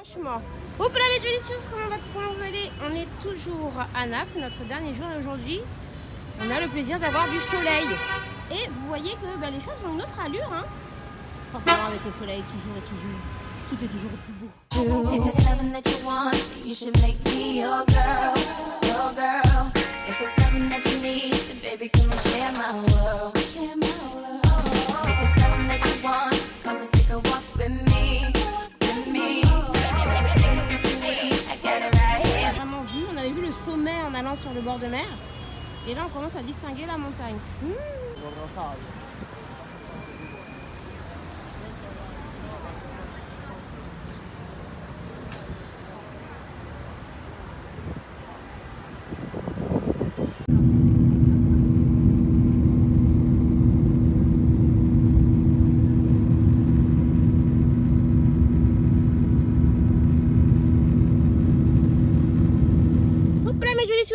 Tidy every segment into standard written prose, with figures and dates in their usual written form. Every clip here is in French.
Franchement. Hop là les délicieuses, comment vous allez? On est toujours à Naples, c'est notre dernier jour et aujourd'hui, on a le plaisir d'avoir du soleil. Et vous voyez que les choses ont une autre allure, hein. Forcément avec le soleil, toujours et toujours, tout est toujours plus beau. On avait vu le sommet en allant sur le bord de mer et là on commence à distinguer la montagne.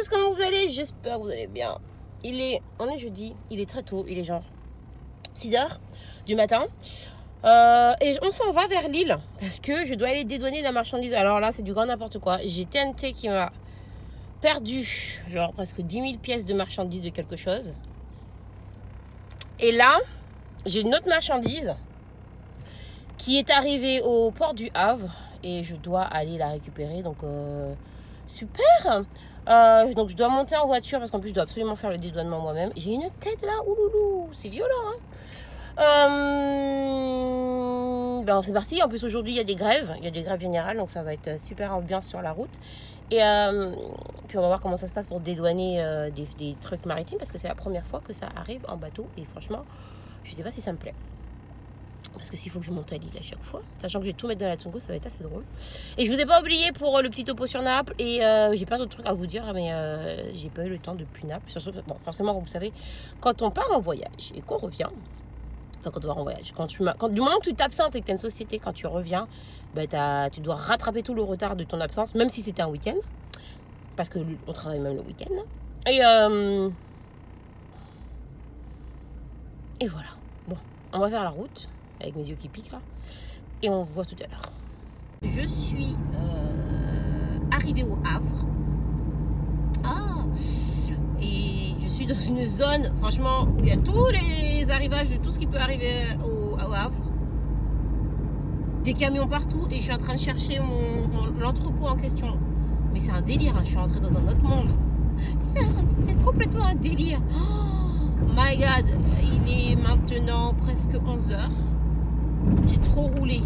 Comment vous allez? J'espère que vous allez bien. On est jeudi, il est très tôt, il est genre 6h du matin. Et on s'en va vers Lille parce que je dois aller dédouaner la marchandise. Alors là, c'est du grand n'importe quoi. J'ai TNT qui m'a perdu genre presque 10 000 pièces de marchandises de quelque chose. Et là, j'ai une autre marchandise qui est arrivée au port du Havre et je dois aller la récupérer. Donc, super! Donc je dois monter en voiture parce qu'en plus je dois absolument faire le dédouanement moi-même. J'ai une tête là, ouloulou, c'est violent, hein. C'est parti. En plus aujourd'hui il y a des grèves générales, donc ça va être super ambiance sur la route. Et puis on va voir comment ça se passe pour dédouaner des trucs maritimes parce que c'est la première fois que ça arrive en bateau et franchement je sais pas si ça me plaît. Parce que s'il faut que je monte à Lille à chaque fois, sachant que je vais tout mettre dans la Twingo, ça va être assez drôle. Et je vous ai pas oublié pour le petit topo sur Naples. Et j'ai plein d'autres trucs à vous dire, mais j'ai pas eu le temps depuis Naples. Bon, forcément, vous savez, quand on part en voyage et qu'on revient, enfin quand on part en voyage, du moment que tu t'absentes et que tu as une société, quand tu reviens, tu dois rattraper tout le retard de ton absence, même si c'était un week-end. Parce qu'on travaille même le week-end. Et voilà. Bon, on va faire la route. Avec mes yeux qui piquent là. Et on se voit tout à l'heure. Je suis arrivée au Havre. Et je suis dans une zone, franchement, où il y a tous les arrivages de tout ce qui peut arriver au Havre. Des camions partout. Et je suis en train de chercher l'entrepôt en question. Mais c'est un délire, hein. Je suis rentrée dans un autre monde. C'est complètement un délire. Oh my God. Il est maintenant presque 11h. J'ai trop roulé.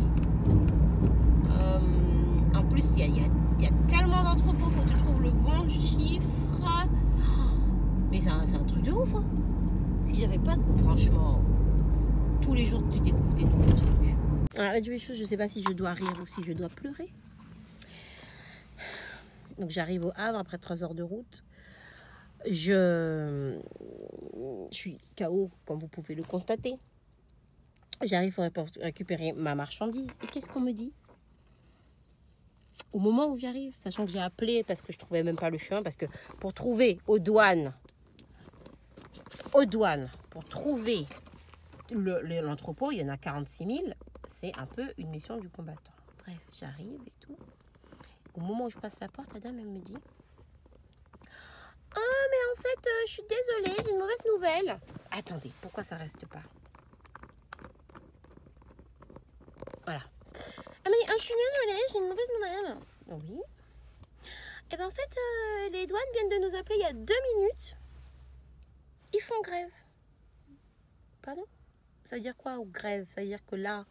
En plus, il y a tellement d'entrepôts. Faut que tu trouves le bon chiffre. Mais c'est un truc de ouf. Hein. Si j'avais pas... Franchement, tous les jours, tu découvres des nouveaux trucs. Alors, la chose, je sais pas si je dois rire ou si je dois pleurer. Donc, j'arrive au Havre après 3 heures de route. Je suis KO, comme vous pouvez le constater. J'arrive pour récupérer ma marchandise. Et qu'est-ce qu'on me dit? Au moment où j'arrive, sachant que j'ai appelé parce que je trouvais même pas le chemin, parce que pour trouver aux douanes, pour trouver l'entrepôt, il y en a 46 000. C'est un peu une mission du combattant. Bref, j'arrive et tout. Au moment où je passe la porte, la dame, elle me dit: « Oh, mais en fait, je suis désolée, j'ai une mauvaise nouvelle. » Attendez, pourquoi ça reste pas? Voilà. Elle m'a dit: « Je suis désolée, j'ai une mauvaise nouvelle. » Oui. Et en fait, les douanes viennent de nous appeler il y a 2 minutes. Ils font grève. Pardon? Ça veut dire quoi, grève? Ça veut dire que là,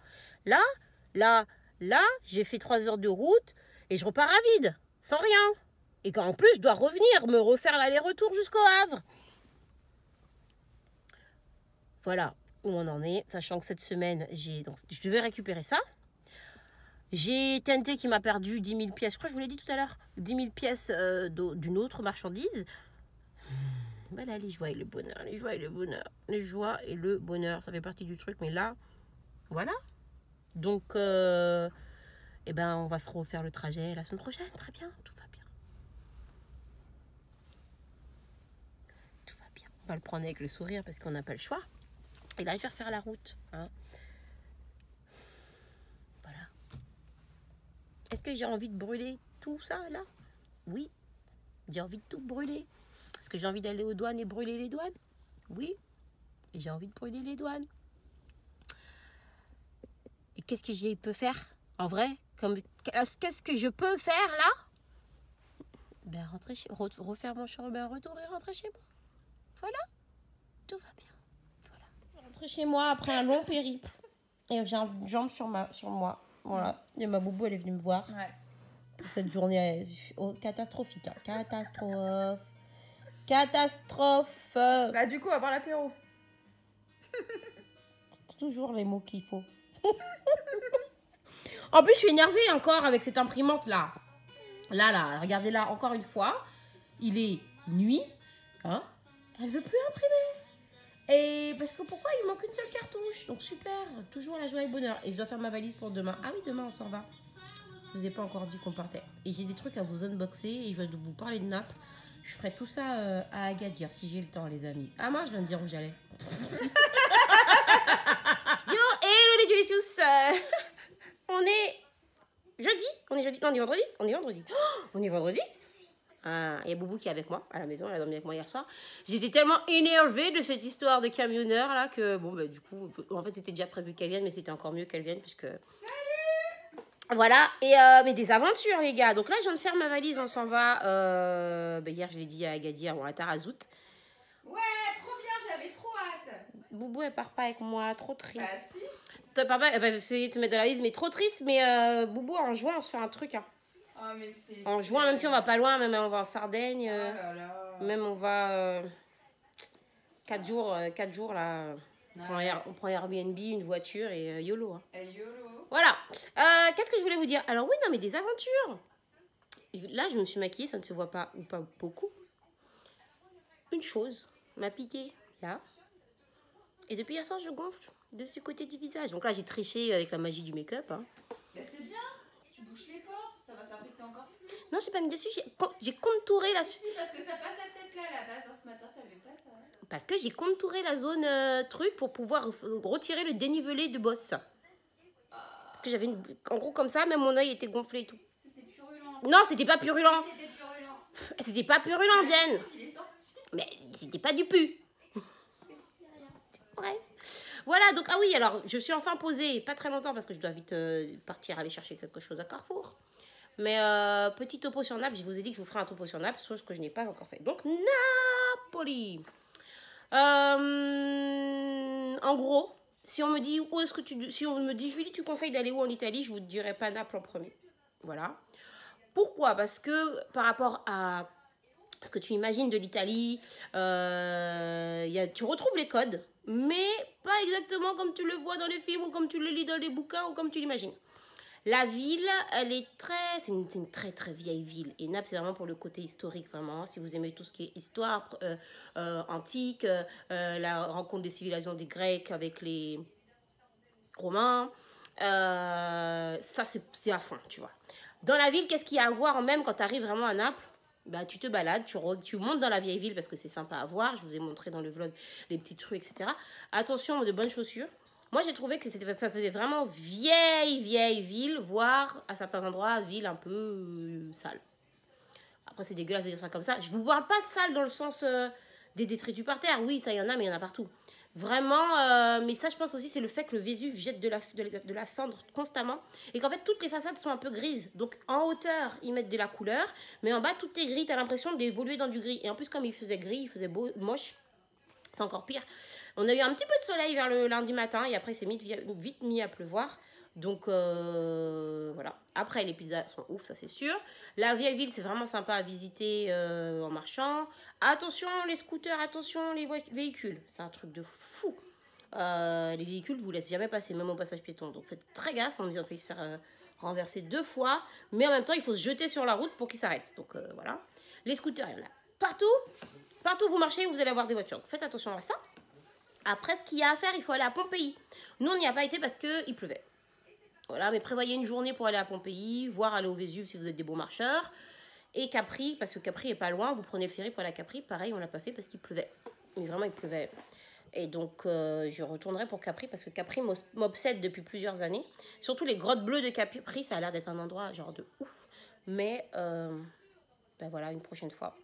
j'ai fait 3 heures de route et je repars à vide, sans rien. Et qu'en plus, je dois revenir, me refaire l'aller-retour jusqu'au Havre. Voilà où on en est, sachant que cette semaine, je devais récupérer ça. J'ai TNT qui m'a perdu 10 000 pièces. Je crois que je vous l'ai dit tout à l'heure. 10 000 pièces d'une autre marchandise. Voilà, les joies et le bonheur. Les joies et le bonheur. Les joies et le bonheur. Ça fait partie du truc. Mais là, voilà. Donc, on va se refaire le trajet la semaine prochaine. Très bien. Tout va bien. Tout va bien. On va le prendre avec le sourire parce qu'on n'a pas le choix. Et là, je vais refaire la route. Hein. est-ce que j'ai envie de brûler tout ça, là? Oui, j'ai envie de tout brûler. Est-ce que j'ai envie d'aller aux douanes et brûler les douanes? Oui, et j'ai envie de brûler les douanes. Et qu'est-ce que je peux faire, en vrai? Qu'est-ce que je peux faire, là? Ben, refaire mon chemin retour et rentrer chez moi. Voilà, tout va bien. Voilà. Je suis rentrée chez moi après un long périple. Et j'ai une jambe sur moi. Voilà. Et ma boubou, elle est venue me voir. Ouais. Cette journée catastrophique. Hein. Catastrophe. Bah du coup, on va voir l'apéro. Toujours les mots qu'il faut. En plus, je suis énervée encore avec cette imprimante-là. Là, regardez là, encore une fois. Il est nuit. Hein? Elle veut plus imprimer. Et parce que pourquoi il manque une seule cartouche? Donc super, toujours la joie et le bonheur. Et je dois faire ma valise pour demain. Ah oui, demain on s'en va. Je vous ai pas encore dit qu'on partait. Et j'ai des trucs à vous unboxer et je vais vous parler de Naples. Je ferai tout ça à Agadir si j'ai le temps, les amis. Ah moi, je viens de dire où j'allais. Yo, hello les Delicious. On est jeudi. On est jeudi. Non, on est vendredi. On est vendredi. Oh, on est vendredi. Il y a Boubou qui est avec moi à la maison, elle a dormi avec moi hier soir. J'étais tellement énervée de cette histoire de camionneur là que bon bah du coup en fait c'était déjà prévu qu'elle vienne, mais c'était encore mieux qu'elle vienne puisque voilà. Et mais des aventures les gars. Donc là je viens de faire ma valise, on s'en va. Hier je l'ai dit à Agadir, bon à Tarazout. Ouais, trop bien, j'avais trop hâte. Boubou elle part pas avec moi, trop triste. Bah si. Papa elle va essayer de te mettre dans la valise, mais trop triste. Mais Boubou en juin on se fait un truc hein. Oh, mais c'est... En juin, même si on va pas loin, même on va en Sardaigne, Oh là là. même on va 4 jours là. On prend Airbnb, une voiture et YOLO. Hein. YOLO. Voilà. Qu'est-ce que je voulais vous dire? Alors oui, non mais des aventures. Là, je me suis maquillée, ça ne se voit pas ou pas beaucoup. Une chose m'a piqué là. Et depuis hier soir, je gonfle de ce côté du visage. Donc là, j'ai triché avec la magie du make-up. Hein. Bah c'est bien. Tu bouches les pores, ça va s'infecter encore plus. Non, j'ai pas mis dessus, j'ai contouré la... Si, parce que t'as pas cette tête là à la base, hein, ce matin t'avais pas ça. Parce que j'ai contouré la zone truc pour pouvoir retirer le dénivelé de bosse. Parce que j'avais une... En gros comme ça, même mon œil était gonflé et tout. C'était purulent. Non, c'était pas purulent. C'était purulent. C'était pas purulent, Jen. Il est sorti. Mais c'était pas du pu. Bref. Voilà, donc, ah oui, alors, je suis enfin posée, pas très longtemps, parce que je dois vite partir aller chercher quelque chose à Carrefour. Mais petit topo sur Naples, je vous ai dit que je vous ferai un topo sur Naples, chose que je n'ai pas encore fait. Donc, Napoli. En gros, si on me dit, où est-ce que si on me dit, Julie, tu conseilles d'aller où en Italie, je vous dirais pas Naples en premier. Voilà. Pourquoi? Parce que par rapport à ce que tu imagines de l'Italie, tu retrouves les codes, mais pas exactement comme tu le vois dans les films ou comme tu le lis dans les bouquins ou comme tu l'imagines. La ville, c'est une très très vieille ville. Et Naples, c'est vraiment pour le côté historique, vraiment. Si vous aimez tout ce qui est histoire antique, la rencontre des civilisations des Grecs avec les Romains, ça c'est à fond, tu vois. Dans la ville, qu'est-ce qu'il y a à voir même quand tu arrives vraiment à Naples? Bah, tu te balades, tu montes dans la vieille ville parce que c'est sympa à voir. Je vous ai montré dans le vlog les petites rues, etc. Attention, de bonnes chaussures. Moi, j'ai trouvé que ça faisait vraiment vieille ville, voire à certains endroits, ville un peu sale. Après, c'est dégueulasse de dire ça comme ça. Je vous parle pas sale dans le sens des détritus par terre. Oui, ça, il y en a, mais il y en a partout. Vraiment, mais ça, je pense aussi, c'est le fait que le Vésuve jette de la cendre constamment. Et qu'en fait, toutes les façades sont un peu grises. Donc, en hauteur, ils mettent de la couleur. Mais en bas, tout est gris. Tu as l'impression d'évoluer dans du gris. Et en plus, comme il faisait gris, il faisait beau, moche. C'est encore pire. On a eu un petit peu de soleil vers le lundi matin. Et après, c'est vite mis à pleuvoir. Donc, voilà. Après, les pizzas sont ouf, ça c'est sûr. La vieille ville, c'est vraiment sympa à visiter en marchant. Attention les scooters, attention les véhicules. C'est un truc de fou. Les véhicules ne vous laissent jamais passer, même au passage piéton. Donc, faites très gaffe. On a failli se faire renverser 2 fois. Mais en même temps, il faut se jeter sur la route pour qu'ils s'arrêtent. Donc, voilà. Les scooters, il y en a partout. Partout où vous marchez, vous allez avoir des voitures. Donc, faites attention à ça. Après, ce qu'il y a à faire, il faut aller à Pompéi. Nous, on n'y a pas été parce qu'il pleuvait. Voilà, mais prévoyez une journée pour aller à Pompéi, voire aller au Vésuve si vous êtes des bons marcheurs. Et Capri, parce que Capri est pas loin, vous prenez le ferry pour aller à Capri. Pareil, on l'a pas fait parce qu'il pleuvait. Mais vraiment, il pleuvait. Et donc, je retournerai pour Capri parce que Capri m'obsède depuis plusieurs années. Surtout les grottes bleues de Capri, ça a l'air d'être un endroit genre de ouf. Mais, ben voilà, une prochaine fois.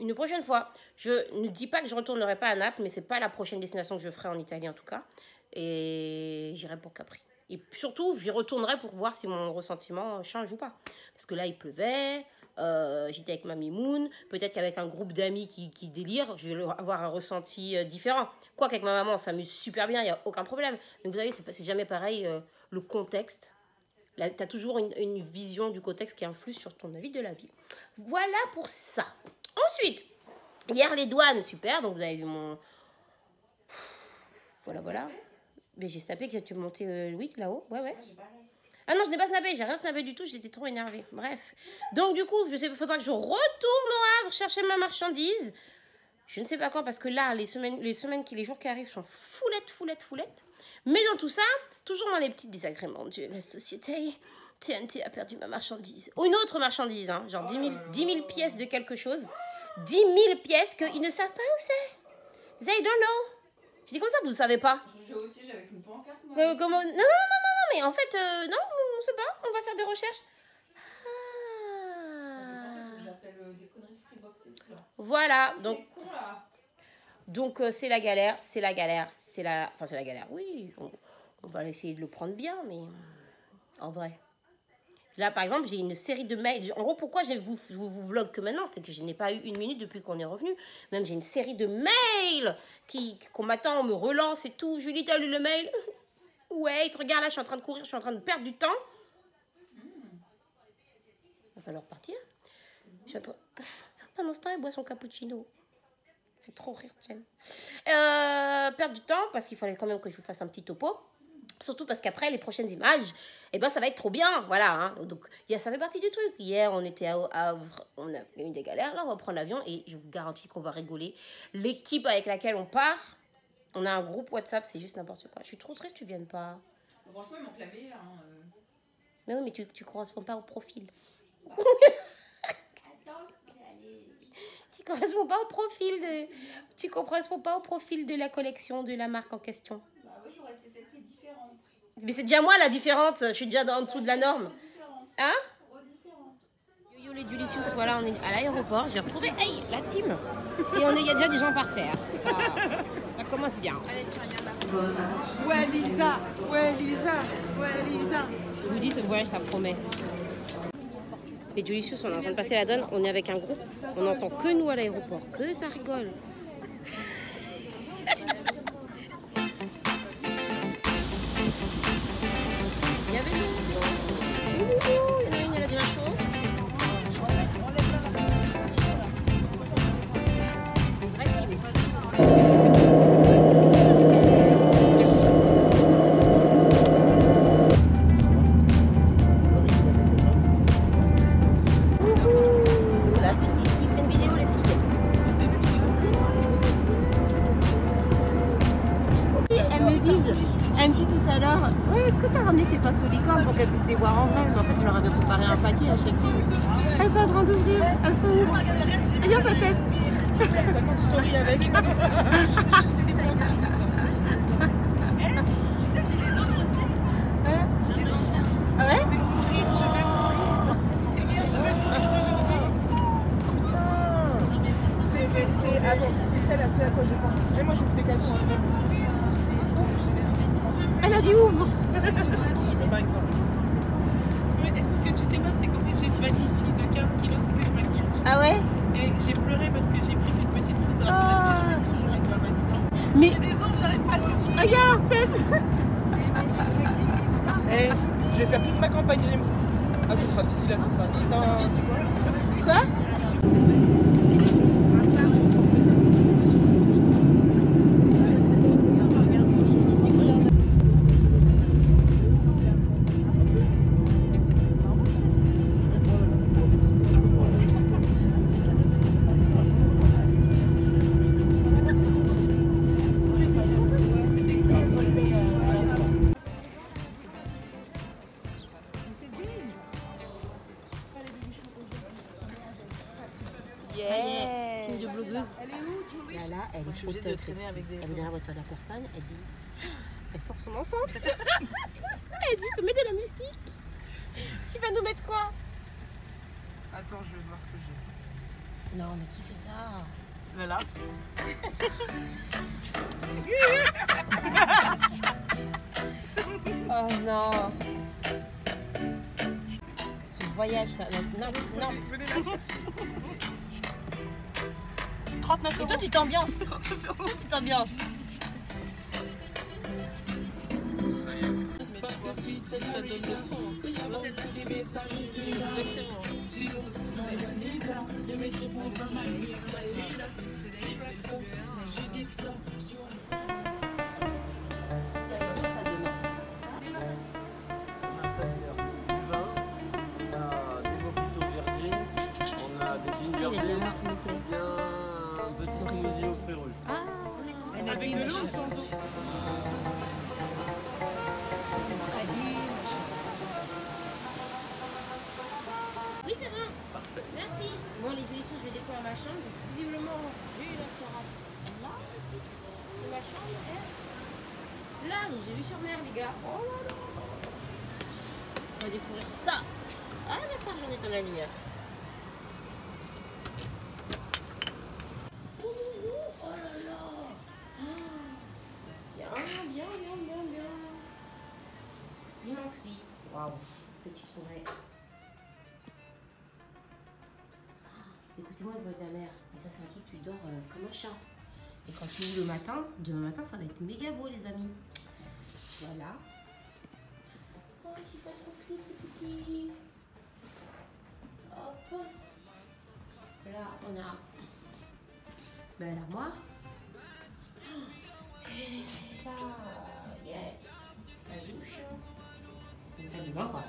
Une prochaine fois. Je ne dis pas que je retournerai pas à Naples, mais c'est pas la prochaine destination que je ferai en Italie en tout cas. Et j'irai pour Capri. Et surtout, j'y retournerai pour voir si mon ressentiment change ou pas. Parce que là, il pleuvait. J'étais avec ma Mimoun. Peut-être qu'avec un groupe d'amis qui délire, je vais avoir un ressenti différent. Quoique avec ma maman, on s'amuse super bien, il n'y a aucun problème. Mais vous savez, c'est jamais pareil le contexte. Tu as toujours une vision du contexte qui influe sur ton avis de la vie. Voilà pour ça. Ensuite, hier les douanes, super. Donc vous avez vu mon... Voilà. Mais j'ai snappé que tu montais, oui, là-haut. Ouais. Ah non, je n'ai pas snappé, j'ai rien snappé du tout, j'étais trop énervée. Bref. Donc du coup, il faudra que je retourne au Havre chercher ma marchandise. Je ne sais pas quand, parce que là, les jours qui arrivent sont foulettes. Mais dans tout ça, toujours dans les petits désagréments de la société, TNT a perdu ma marchandise. Ou une autre marchandise, hein, genre 10 000 pièces de quelque chose. 10 000 pièces qu'ils ne savent pas où c'est. They don't know. Je dis comme ça, vous ne savez pas. J'ai aussi, j'avais une pancarte. Comment... Non, mais en fait, non, on ne sait pas, on va faire des recherches. J'appelle des conneries de Freebox. Voilà, donc... C'est con, là. Donc, c'est la galère. Enfin, c'est la galère, oui. On va essayer de le prendre bien, mais en vrai. Là, par exemple, j'ai une série de mails. En gros, pourquoi je vous vlog que maintenant, c'est que je n'ai pas eu une minute depuis qu'on est revenu. Même, j'ai une série de mails qu'on m'attend, on me relance et tout. Julie, t'as lu le mail? Ouais, regarde, là, je suis en train de courir, je suis en train de perdre du temps. Il va falloir partir. Pendant ce temps, elle boit son cappuccino. Ça fait trop rire, Jen. Perdre du temps, parce qu'il fallait quand même que je vous fasse un petit topo. Surtout parce qu'après, les prochaines images, eh ben, ça va être trop bien. Voilà. Hein. Donc, ça fait partie du truc. Hier, on était à Havre, on a eu des galères. Là, on va prendre l'avion et je vous garantis qu'on va rigoler. L'équipe avec laquelle on part, on a un groupe WhatsApp, c'est juste n'importe quoi. Je suis trop triste que tu viennes pas. Franchement, ils m'ont clavé. Hein, Mais oui, mais tu corresponds pas au profil. Tu corresponds pas au profil Tu corresponds pas au profil de la collection, de la marque en question. Bah oui, j'aurais été celle qui est différente. Mais c'est déjà moi la différente, je suis déjà en dessous de la norme. Hein? Yo les Dulicious, voilà, on est à l'aéroport, j'ai retrouvé la team. Et il y a déjà des gens par terre. Ça commence bien. Ouais Lisa. Je vous dis, ce voyage, ça promet. Les Dulicious, on est en train de passer la donne, on est avec un groupe, on n'entend que nous à l'aéroport, que ça rigole. Il y avait nous. Il y en a une, elle a déjà chaud. Très timide. Elle me dit tout à l'heure, ouais, est-ce que t'as ramené tes pinceaux licornes pour qu'elle puisse les voir en vrai? Mais en fait, je leur avais préparé un paquet à chaque fois. Elles sont en train d'ouvrir, elles sont où? Regarde sa tête. Tellement de story avec. Tu sais que j'ai les autres aussi. Les anciens. Ah ouais? Attends, si c'est celle à quoi je pense. Mais moi je vous décale. Elle a dit ouvre. Je peux pas avec ça. Mais ce que tu sais pas, c'est qu'en fait j'ai une vanity de 15 kilos, c'est que je maquillage. Ah ouais? Et j'ai pleuré parce que j'ai pris une petite prise alors que je toujours avec ma vanity. Mais J'ai des ongles, j'arrive pas à le dire. regarde leur tête. Eh, je vais faire toute ma campagne Gémeaux. Ah, ce sera d'ici là, ce sera. C'est quoi? Quoi? vlogueuse. Elle est où, Julie? Là, elle Je est suis trop obligée de top. traîner avec des... Elle est dans la voiture de la personne, elle dit... Elle sort son enceinte. Elle dit, tu peux mettre de la musique. Tu vas nous mettre quoi? Attends, je vais voir ce que j'ai. Non, mais qui fait ça? Voilà. Oh non. Ce voyage, ça... Non, non. Venez la chercher. 39 Et euros. toi, tu t'ambiances. Toi, tu t'ambiances. Ça donne le ton. Exactement. Avec de l'eau ou sans eau? Oui, c'est bon. Parfait. Merci. Bon, les jolies choses, je vais découvrir ma chambre. Visiblement, j'ai eu la terrasse là. Et ma chambre est là. Donc, j'ai vu sur mer, les gars. Oh là là. On va découvrir ça. Ah, d'accord, j'en ai dans la lumière. Oh là là. Bien. Immense lit. Waouh. Est-ce que tu pourrais... Écoutez-moi le bruit de la mer. Et ça, c'est un truc, tu dors comme un chat. Et quand tu ouvres le matin, demain matin, ça va être méga beau, les amis. Voilà. Oh, je suis pas trop cute, ce petit. Hop. Là, on a l'armoire. Et là, yes. La douche. C'est une salle de bain, quoi.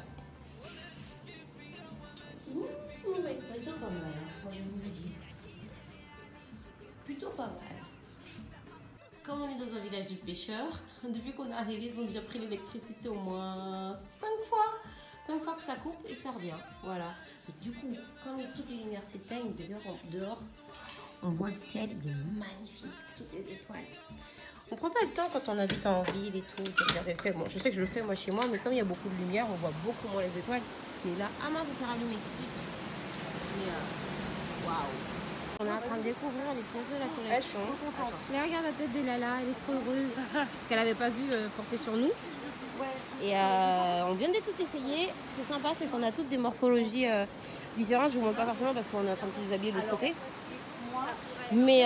Ouais, plutôt pas mal, moi je vous le dis. Plutôt pas mal. Comme on est dans un village de pêcheurs, depuis qu'on est arrivé, ils ont déjà pris l'électricité au moins 5 fois. 5 fois que ça coupe et que ça revient. Voilà. Et du coup, quand toutes les lumières s'éteignent, dehors, on voit le ciel, il est magnifique, toutes les étoiles. On prend pas le temps quand on habite en ville et tout de regarder le ciel. Bon, je sais que je le fais moi chez moi, mais comme il y a beaucoup de lumière, on voit beaucoup moins les étoiles. Mais là, ah mince, ça s'est rallumé tout de suite. Mais waouh! On est en train de découvrir les pièces de la collection. Je suis trop contente. Mais regarde la tête de Lala, elle est trop heureuse. Parce qu'elle n'avait pas vu porter sur nous. Et on vient de tout essayer. Ce qui est sympa, c'est qu'on a toutes des morphologies différentes. Je vous montre pas forcément parce qu'on est en train de se déshabiller de l'autre côté. Mais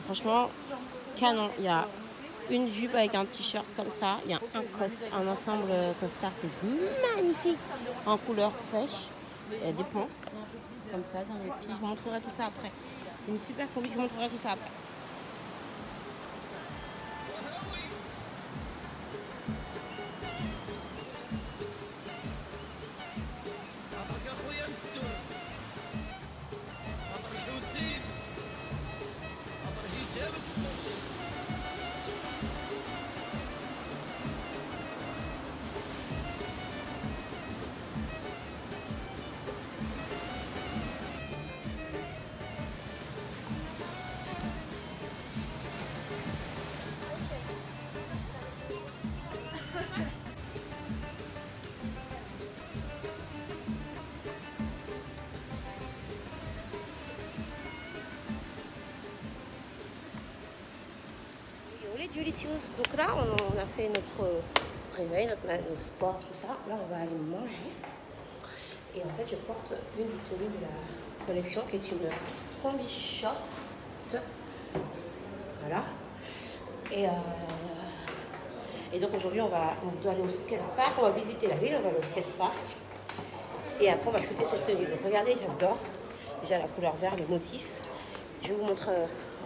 franchement, canon. Il y a une jupe avec un t-shirt comme ça. Il y a un ensemble costard qui est magnifique en couleur pêche. Il y a des ponts comme ça dans les pieds. Je vous montrerai tout ça après. Une super combi, je vous montrerai tout ça après. Delicious. Donc là, on a fait notre réveil, notre sport, tout ça. Là, on va aller manger. Et en fait, je porte une des tenues de la collection qui est une combi short. Voilà. Et donc aujourd'hui, on doit aller au skatepark. On va visiter la ville, on va aller au skatepark. Et après, on va shooter cette tenue. Donc regardez, j'adore. Déjà la couleur vert, le motif. Je vous montre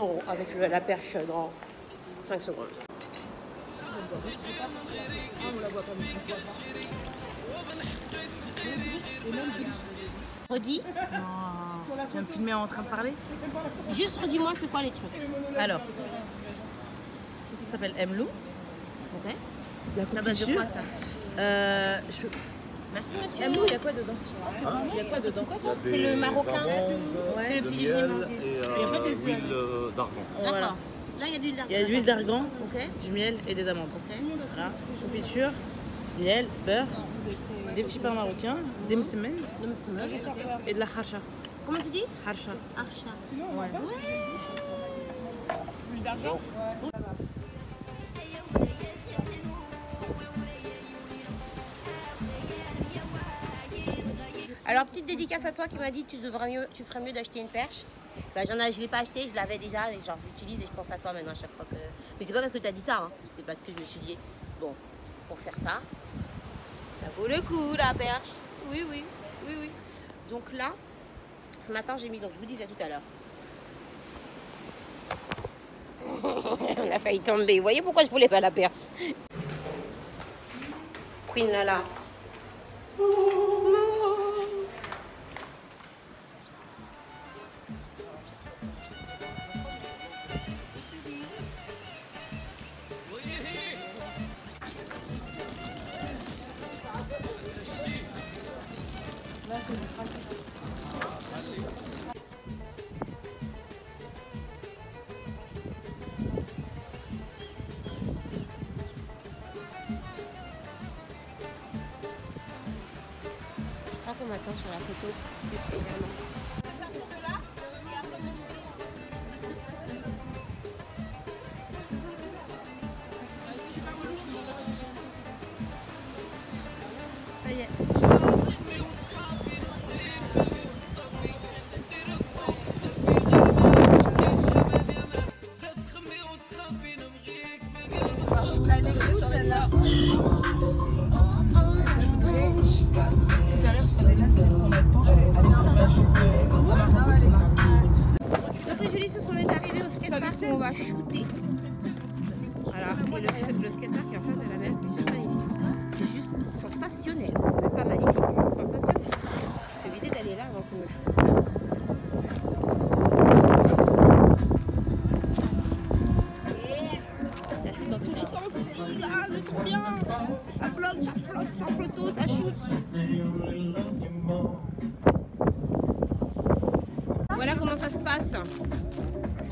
en haut avec la perche dans 5 secondes. Redis. Tu vas me filmer en train de parler? Juste redis-moi c'est quoi les trucs. Alors, ça s'appelle Emlou. Ok. La Ça base de confiture. quoi ça? Merci monsieur. L'amour, il y a quoi dedans? Il y a quoi dedans? C'est le marocain. C'est le petit déjeuner marocain. Il n'y a pas des huiles d'argan. D'accord. Là, il y a de l'huile d'argan. Il y a de l'huile d'argan, Ok. du miel et des amandes. Ok. Voilà. Confiture, miel, beurre, des petits pains marocains, des msemen et de la harsha. Comment tu dis? Harsha. Archa. Ouais. Alors, petite dédicace à toi qui m'a dit tu ferais mieux d'acheter une perche. Bah, je ne l'ai pas acheté, je l'avais déjà et genre j'utilise et je pense à toi maintenant à chaque fois que. Mais c'est pas parce que tu as dit ça, hein. C'est parce que je me suis dit, bon, pour faire ça, ça vaut le coup la perche. Oui, oui, oui, oui. Donc là, ce matin j'ai mis, donc je vous disais tout à l'heure. On a failli tomber. Vous voyez pourquoi je voulais pas la perche? Queen Lala. Je crois qu'on m'attend sur la photo plus spécialement. Ça y est. Donc les Julie, on est arrivés au skatepark où on va shooter. Voilà, et le skatepark qui est en face de la mer, c'est juste magnifique. C'est juste sensationnel. C'est même pas magnifique, c'est sensationnel. J'ai évité d'aller là avant qu'on me shoot. Ça shoot dans tous les sens ici, là, c'est trop bien. Ça flotte, ça flotto, ça shoot. Voilà comment ça se passe,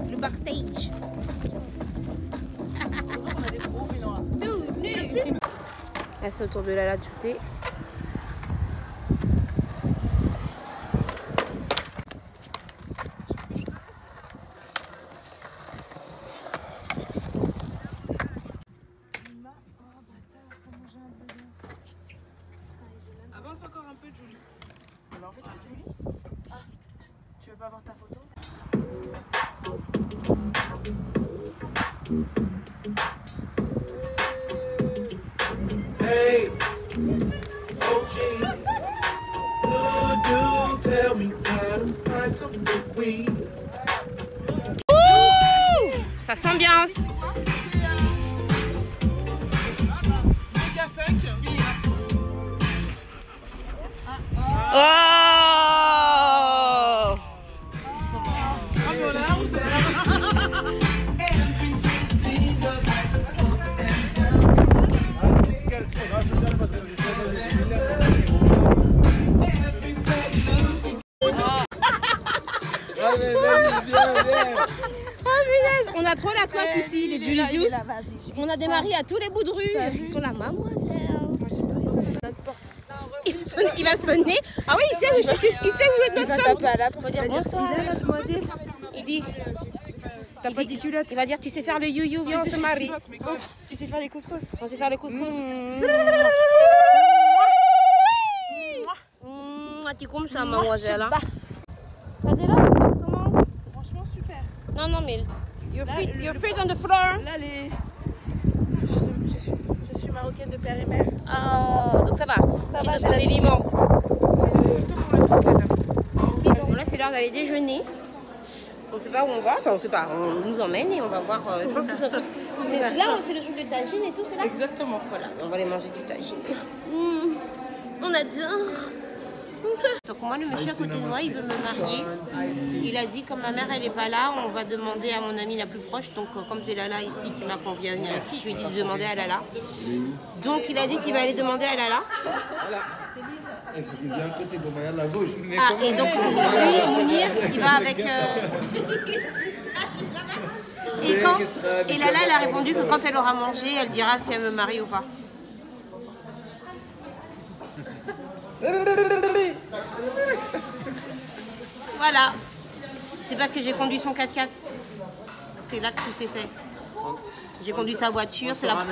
le backstage. Là, c'est autour de Lala de shooter. Avance encore un peu, Julie. Alors, en fait, Julie. Ah, tu veux pas voir ta photo? Hey, OG, could you tell me how to find some good weed? Ça s'ambiance. Mega funk. Oh! Bravo, là, on Allez, vas-y, viens. On a trop la coque ici, les Julius. On a des maris à tous les bouts de rue. Ils sont là, mademoiselle. Il va sonner. Ah oui, il sait où est notre chambre. Il va dire bonsoir, mademoiselle. Il dit. T'as pas de culotte. Il va dire tu sais faire le you-you, viens on se marie. Tu sais faire les couscous? On sait faire le couscous. Tu comme ça, mademoiselle. Adela, ça se passe comment? Franchement, super. Non, mais your Là, feet on the floor. Là, je suis marocaine de père et mère. Oh, donc ça va. Tu va, donnes j'ai ton la élément. Photo pour le site, madame. Bon, là, c'est l'heure d'aller déjeuner. On ne sait pas où on va. Enfin, on ne sait pas. On nous emmène et on va voir. Je pense que c'est un truc. C'est là, c'est le truc de tagine et tout, c'est là. Exactement. Voilà, on va aller manger du tagine. On adore. Donc moi, le monsieur à côté de moi, il veut me marier. Il a dit, comme ma mère, elle n'est pas là, on va demander à mon amie la plus proche. Donc comme c'est Lala ici qui m'a convié à venir ici, je lui ai dit de demander à Lala. Donc il a dit qu'il va aller demander à Lala. Il faut qu'il vienne à côté de moi, à la gauche. Ah, et donc lui, Mounir, il va avec... Et Lala, elle a répondu que quand elle aura mangé, elle dira si elle me marie ou pas. Voilà. C'est parce que j'ai conduit son 4x4. C'est là que tout s'est fait. J'ai conduit sa voiture. C'est la...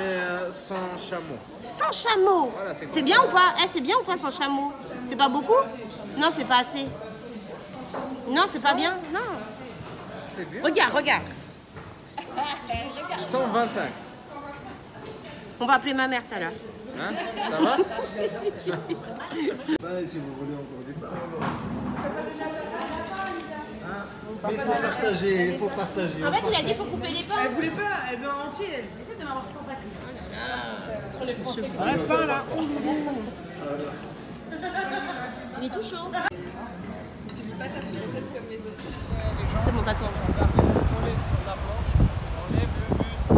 sans chameau. Sans chameau. Voilà, c'est bien ou pas? C'est bien ou pas sans chameau? C'est pas beaucoup? Non, c'est pas assez. Non, c'est pas bien. Non. C'est bien. Regarde. 125. On va appeler ma mère tout à l'heure. Hein? Ça va? Si vous voulez encore des pains. Mais il faut partager. En fait, il a dit qu'il faut couper les pains. Elle voulait pas, elle veut un entier. Elle essaie de m'avoir sympathie. Sur les Français. Un pain là, oh loulou. Il est tout chaud. Tu vis pas chaque princesse comme les autres. C'est bon, d'accord. On laisse sur la planche, on lève le buste.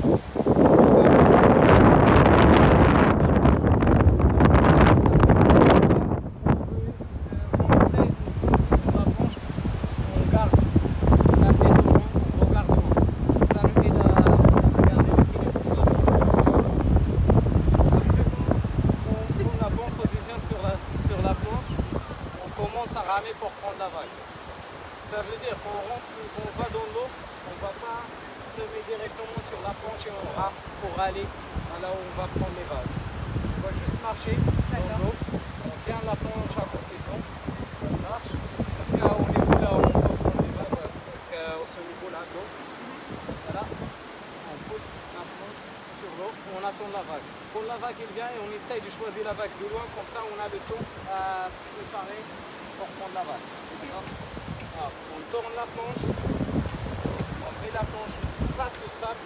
On essaie de sur la planche, on garde la tête au vent, on regarde devant. Ça nous aide à garder l'équilibre sur la planche. Après, on a bonne position sur la planche, on commence à ramer pour prendre la vague. Ça veut dire qu'on rentre, on va dans l'eau, on ne va pas se mettre directement sur la planche et on rame pour aller là où on va prendre les vagues. On va juste marcher dans l'eau, on tient la planche à côté de nous, on marche jusqu'au niveau là où on va prendre les vagues, jusqu'à ce niveau-là de l'eau. Voilà, on pousse la planche sur l'eau, on attend la vague. Quand la vague elle vient, on essaye de choisir la vague de loin, comme ça on a le temps à se préparer pour prendre la vague. Ah, on tourne la planche, on met la planche face au sable,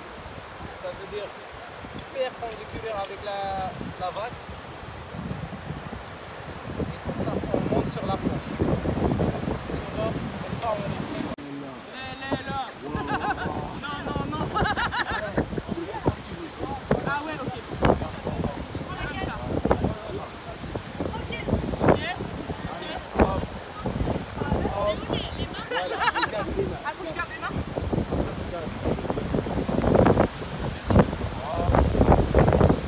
ça veut dire perpendiculaire avec la vague. Et comme ça, on monte sur la planche. Position là, comme ça on est prêt. Ah ouais, ok. Je prends la case. Ah, faut que je garde les mains?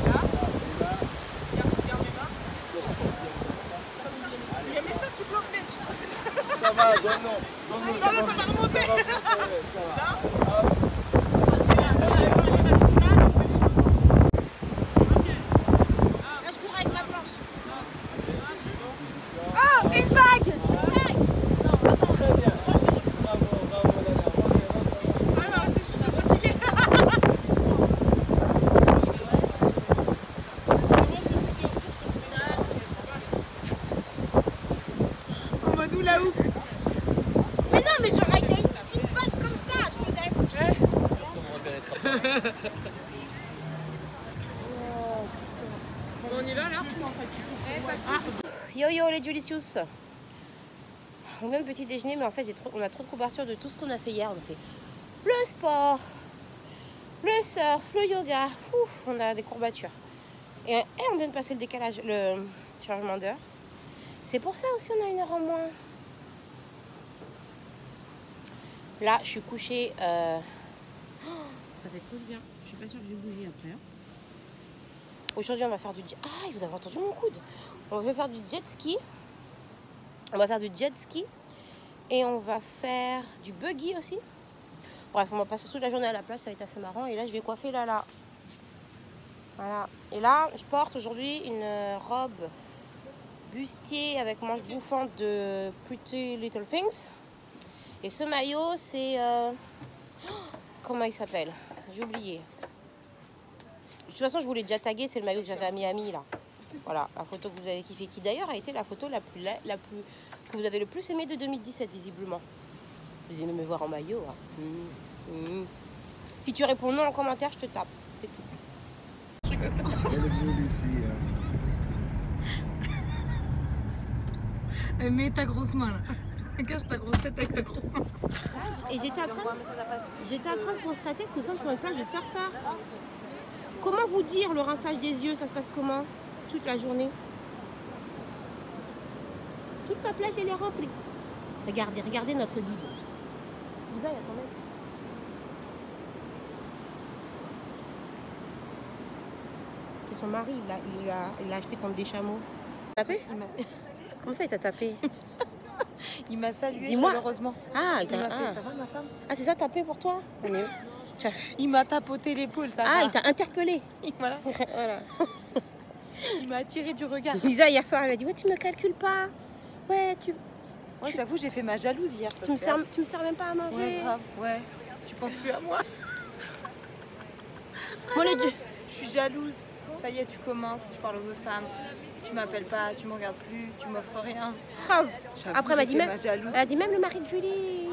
Là. Garde les mains. Comme ça. Il y a mes seins qui bloquent, mec. Ça va, donne-nous. Non, là, ça va remonter. Là. Là, je cours avec ma planche. Oh, une vague! Très bien. Bravo, Lala. Ah non, je suis fatiguée. En mode oula ou. Mais non, mais je raille une vague comme ça. Je faisais... On y va là? Yo yo les Julicius. On vient de petit déjeuner, mais en fait on a trop de couverture de tout ce qu'on a fait hier. On a fait le sport, le surf, le yoga. Ouf, on a des courbatures. Et on vient de passer le décalage, le changement d'heure. C'est pour ça aussi on a 1 heure en moins. Là, je suis couchée. Ça fait trop bien. Je suis pas sûre que je vais bouger après. Aujourd'hui, on va faire du jet. Ah, vous avez entendu mon coude. On va faire du jet ski. On va faire du jet ski. Et on va faire du buggy aussi. Bref, on va passer toute la journée à la plage. Ça va être assez marrant. Et là, je vais coiffer Lala. Voilà. Et là, je porte aujourd'hui une robe bustier avec manches bouffantes de Pretty Little Things. Et ce maillot, c'est... comment il s'appelle? J'ai oublié. De toute façon, je vous l'ai déjà tagué, c'est le maillot que j'avais à Miami, là. Voilà, la photo que vous avez kiffé, qui d'ailleurs a été la photo la plus que vous avez le plus aimée de 2017, visiblement. Vous aimez me voir en maillot, hein. Si tu réponds non en commentaire, je te tape. C'est tout. Elle est venue ici. Mets ta grosse main là. Cache ta grosse tête avec ta grosse main. Et j'étais en train de constater que nous sommes sur une plage de surfeurs. Comment vous dire le rinçage des yeux, ça se passe comment toute la journée? Toute la plage, elle est remplie. Regardez, regardez notre Lily. Lisa, il y a ton mec. C'est son mari, il l'a acheté contre des chameaux. Tapé? Comment ça, il t'a tapé? Il m'a salué Dis-moi. chaleureusement. Ah, Il m'a fait, ça va ma femme? Ah, c'est ça, tapé pour toi? Il m'a tapoté l'épaule, ça Ah, va. il t'a interpellé. Voilà. Voilà. Il m'a attiré du regard. Lisa, hier soir, elle m'a dit, ouais, tu me calcules pas. Ouais, Moi, j'avoue, j'ai fait ma jalouse hier. tu me sers même pas à manger. Ouais, grave. Ouais. Tu penses plus à moi? Moi, le Dieu. Je suis jalouse. Ça y est, tu commences, tu parles aux autres femmes. Tu m'appelles pas, tu me regardes plus, tu m'offres rien. Grave. J'avoue, Après, elle j'ai fait ma a dit même le mari de Julie,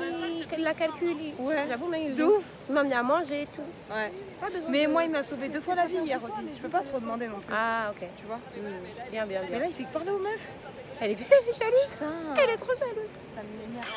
qu'elle la calcule. Ouais. J'avoue, mais De ouf. il m'a amené à manger et tout. Ouais. Pas besoin Mais de- moi, il m'a sauvé 2 fois la vie hier aussi. Je peux pas trop demander non plus. Ah, ok. Tu vois? Bien, bien, Mais bien. là, il fait que parler aux meufs. Elle est jalouse. Putain. Elle est trop jalouse. Ça m'énerve.